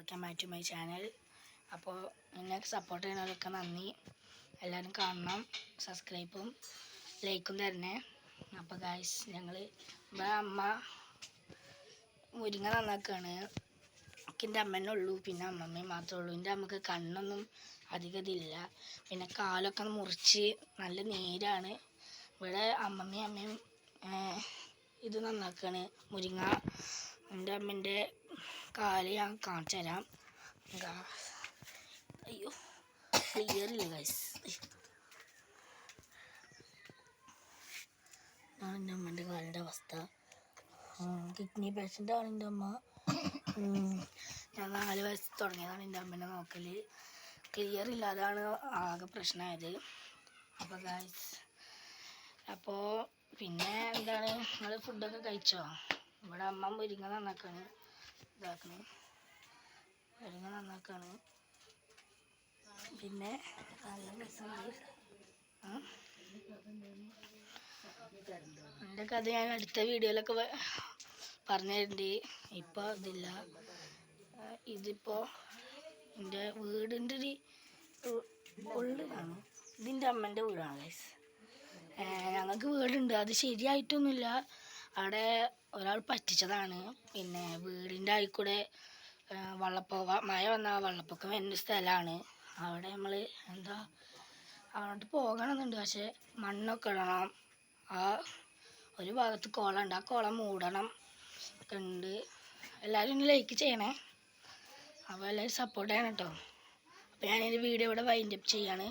Welcome back to my channel. അപ്പോൾ എന്നെ support ചെയ്യുന്നവരൊക്കെ നന്ദി. എല്ലാവരും കാണണം, സബ്സ്ക്രൈബും ലൈക്കും തരണേ. അപ്പോൾ ഗായ്സ്, ഞങ്ങൾ ഇവിടെ അമ്മ മുരിങ്ങ നന്നാക്കുകയാണ്. എൻ്റെ അമ്മേനെ ഉള്ളൂ, പിന്നെ അമ്മമ്മയും മാത്രമേ ഉള്ളൂ. എൻ്റെ അമ്മക്ക് കണ്ണൊന്നും അധികം ഇതില്ല, പിന്നെ കാലൊക്കെ മുറിച്ച് നല്ല നീരാണ്. ഇവിടെ അമ്മമ്മയും അമ്മയും ഇത് നന്നാക്കുകയാണ്, മുരിങ്ങ. എൻ്റെ അമ്മേൻ്റെ കാല് ഞാൻ കാണിച്ചു തരാം. അയ്യോ, ക്ലിയർ ഇല്ല ഗൈസ്. ഇതാണ് എൻ്റെ അമ്മേൻ്റെ കാലിൻ്റെ അവസ്ഥ. കിഡ്നി പേഷ്യൻ്റാണ് എൻ്റെ അമ്മ. ഞാൻ 4 വയസ്സ് തുടങ്ങിയതാണ് എൻ്റെ അമ്മേനെ നോക്കൽ. ക്ലിയർ ഇല്ല, അതാണ് ആകെ പ്രശ്നമായത്. അപ്പോൾ ഗൈസ്, അപ്പോൾ പിന്നെ എന്താണ്, നിങ്ങൾ ഫുഡൊക്കെ കഴിച്ചോ? ഇവിടെ അമ്മ മുരിങ്ങ നന്നാക്കാണ്, മുരിങ്ങ നന്നാക്കാണ്. പിന്നെ നല്ല രസമുണ്ട്. എൻ്റെ കഥ ഞാൻ അടുത്ത വീഡിയോയിലൊക്കെ പറഞ്ഞു തരുന്നുണ്ട്. ഇപ്പോൾ ഇതില്ല. ഇതിപ്പോൾ എൻ്റെ വീടിൻ്റെ ഒരു ഉള്ളിലാണ്. ഇതിൻ്റെ അമ്മേൻ്റെ വീടാണ് ഗൈസ്. ഞങ്ങൾക്ക് വീടുണ്ട്, അത് ശരിയായിട്ടൊന്നുമില്ല. അവിടെ ഒരാൾ പറ്റിച്ചതാണ്. പിന്നെ വീടിൻ്റെ ആയിക്കൂടെ മഴ വന്നാൽ വെള്ളപ്പൊക്കം വരുന്ന സ്ഥലമാണ്. അവിടെ നമ്മൾ അങ്ങോട്ട് പോകണമെന്നുണ്ട്, പക്ഷേ മണ്ണൊക്കെ ഇടണം. ആ ഒരു ഭാഗത്ത് കുളമുണ്ട്, ആ കുളം മൂടണം ഒക്കെ ഉണ്ട്. എല്ലാവരും ഒന്ന് ലൈക്ക് ചെയ്യണേ. അപ്പോൾ എല്ലാവരും സപ്പോർട്ട് ചെയ്യണം കേട്ടോ. അപ്പോൾ ഞാനൊരു വീഡിയോ ഇവിടെ വൈൻഡപ്പ് ചെയ്യാണ്.